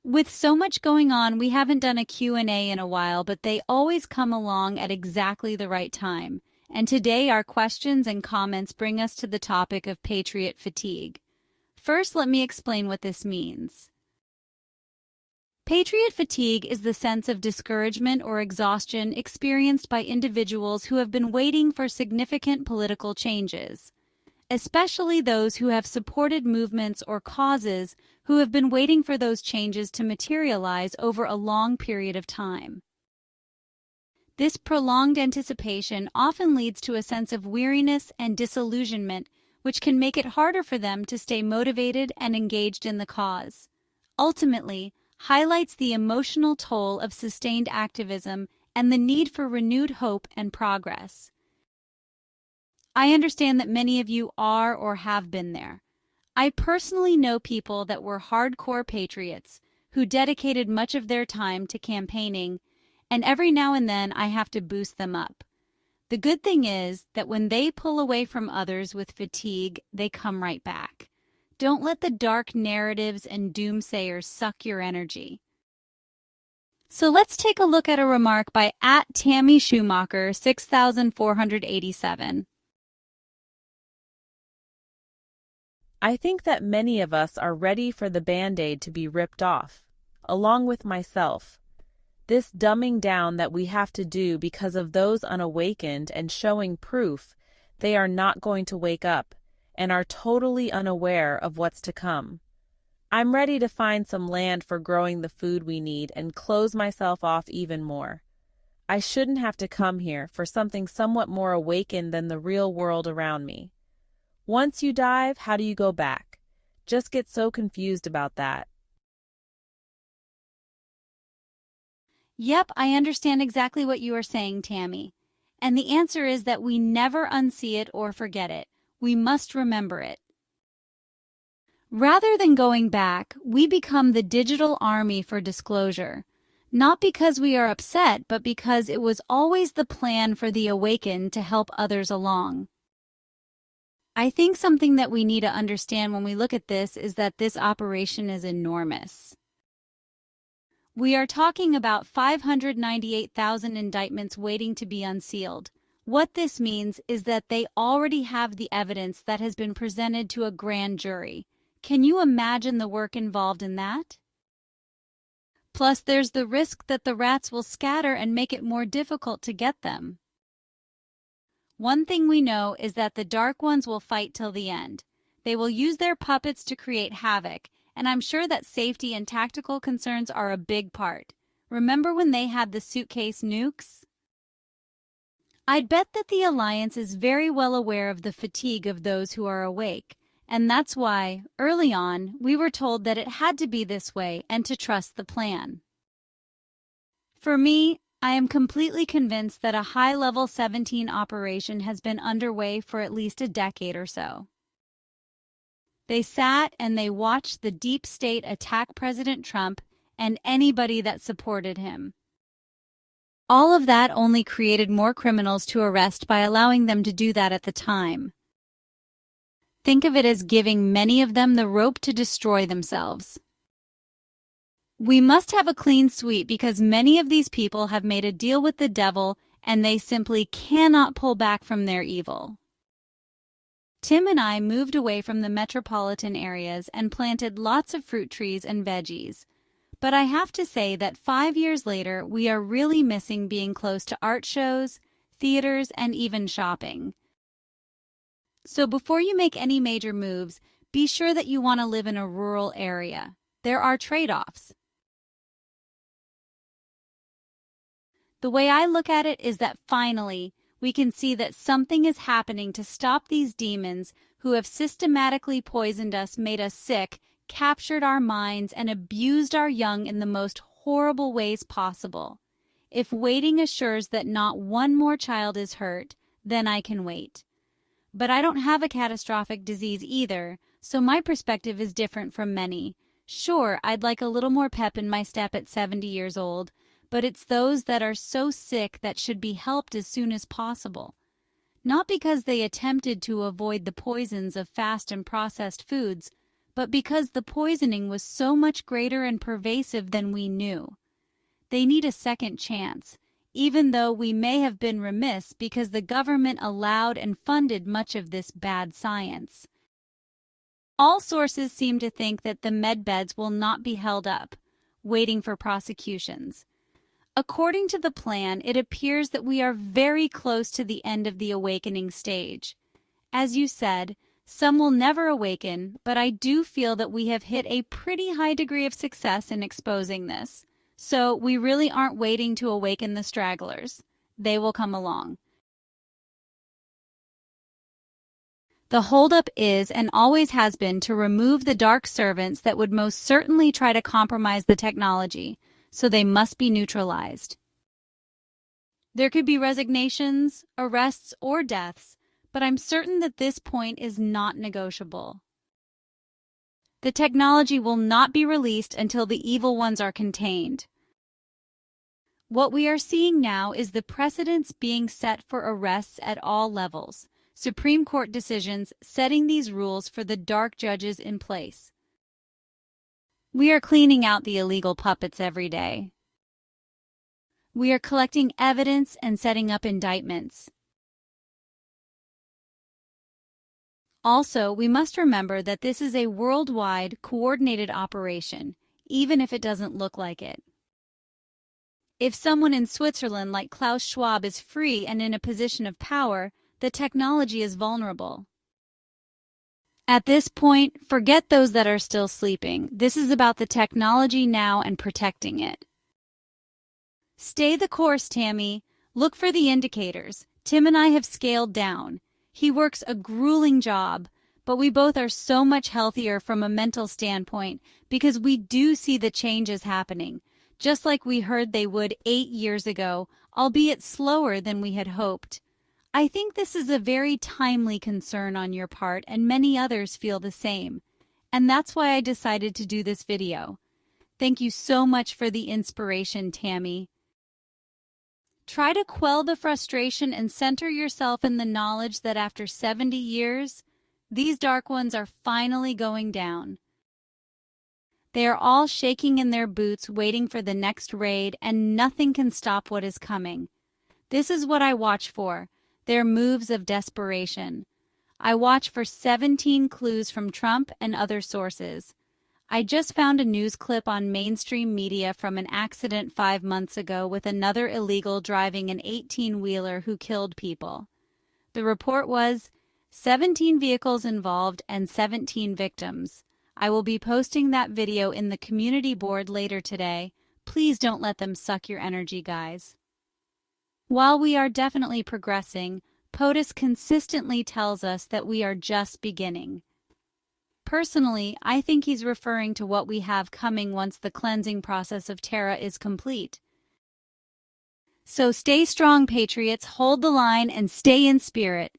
With so much going on, we haven't done a Q&A in a while, but they always come along at exactly the right time. And today our questions and comments bring us to the topic of Patriot fatigue. First, let me explain what this means. Patriot fatigue is the sense of discouragement or exhaustion experienced by individuals who have been waiting for significant political changes, especially those who have supported movements or causes who have been waiting for those changes to materialize over a long period of time. This prolonged anticipation often leads to a sense of weariness and disillusionment, which can make it harder for them to stay motivated and engaged in the cause. Ultimately, highlights the emotional toll of sustained activism and the need for renewed hope and progress. I understand that many of you are or have been there. I personally know people that were hardcore patriots who dedicated much of their time to campaigning, and every now and then I have to boost them up. The good thing is that when they pull away from others with fatigue, they come right back. Don't let the dark narratives and doomsayers suck your energy. So let's take a look at a remark by @Tammy Schumacher 6487. I think that many of us are ready for the Band-Aid to be ripped off, along with myself. This dumbing down that we have to do because of those unawakened and showing proof they are not going to wake up and are totally unaware of what's to come. I'm ready to find some land for growing the food we need and close myself off even more. I shouldn't have to come here for something somewhat more awakened than the real world around me. Once you dive, how do you go back? Just get so confused about that. Yep, I understand exactly what you are saying, Tammy. And the answer is that we never unsee it or forget it. We must remember it. Rather than going back, we become the digital army for disclosure. Not because we are upset, but because it was always the plan for the awakened to help others along. I think something that we need to understand when we look at this is that this operation is enormous. We are talking about 598,000 indictments waiting to be unsealed. What this means is that they already have the evidence that has been presented to a grand jury. Can you imagine the work involved in that? Plus, there's the risk that the rats will scatter and make it more difficult to get them. One thing we know is that the dark ones will fight till the end. They will use their puppets to create havoc, and I'm sure that safety and tactical concerns are a big part. Remember when they had the suitcase nukes? I'd bet that the Alliance is very well aware of the fatigue of those who are awake, and that's why, early on, we were told that it had to be this way and to trust the plan. For me, I am completely convinced that a high-level 17 operation has been underway for at least a decade or so. They sat and they watched the deep state attack President Trump and anybody that supported him. All of that only created more criminals to arrest by allowing them to do that at the time. Think of it as giving many of them the rope to destroy themselves. We must have a clean sweep because many of these people have made a deal with the devil and they simply cannot pull back from their evil. Tim and I moved away from the metropolitan areas and planted lots of fruit trees and veggies. But I have to say that 5 years later, we are really missing being close to art shows, theaters, and even shopping. So before you make any major moves, be sure that you want to live in a rural area. There are trade-offs. The way I look at it is that finally, we can see that something is happening to stop these demons who have systematically poisoned us, made us sick, captured our minds, and abused our young in the most horrible ways possible. If waiting assures that not one more child is hurt, then I can wait. But I don't have a catastrophic disease either, so my perspective is different from many. Sure, I'd like a little more pep in my step at 70 years old, but it's those that are so sick that should be helped as soon as possible. Not because they attempted to avoid the poisons of fast and processed foods, but because the poisoning was so much greater and pervasive than we knew. They need a second chance, even though we may have been remiss because the government allowed and funded much of this bad science. All sources seem to think that the medbeds will not be held up, waiting for prosecutions. According to the plan, it appears that we are very close to the end of the awakening stage. As you said, some will never awaken, but I do feel that we have hit a pretty high degree of success in exposing this. So we really aren't waiting to awaken the stragglers. They will come along. The holdup is and always has been to remove the dark servants that would most certainly try to compromise the technology, so they must be neutralized. There could be resignations, arrests, or deaths, but I'm certain that this point is not negotiable. The technology will not be released until the evil ones are contained. What we are seeing now is the precedents being set for arrests at all levels. Supreme Court decisions setting these rules for the dark judges in place. We are cleaning out the illegal puppets every day. We are collecting evidence and setting up indictments. Also, we must remember that this is a worldwide, coordinated operation, even if it doesn't look like it. If someone in Switzerland like Klaus Schwab is free and in a position of power, the technology is vulnerable. At this point, forget those that are still sleeping. This is about the technology now and protecting it. Stay the course, Tammy. Look for the indicators. Tim and I have scaled down. He works a grueling job, but we both are so much healthier from a mental standpoint because we do see the changes happening, just like we heard they would 8 years ago, albeit slower than we had hoped. I think this is a very timely concern on your part, and many others feel the same. And that's why I decided to do this video. Thank you so much for the inspiration, Tammy. Try to quell the frustration and center yourself in the knowledge that after 70 years, these dark ones are finally going down. They are all shaking in their boots, waiting for the next raid, and nothing can stop what is coming. This is what I watch for. Their moves of desperation. I watch for 17 clues from Trump and other sources. I just found a news clip on mainstream media from an accident 5 months ago with another illegal driving an 18-wheeler who killed people. The report was 17 vehicles involved and 17 victims. I will be posting that video in the community board later today. Please don't let them suck your energy, guys. While we are definitely progressing, POTUS consistently tells us that we are just beginning. Personally, I think he's referring to what we have coming once the cleansing process of Terra is complete. So stay strong, Patriots, hold the line, and stay in spirit.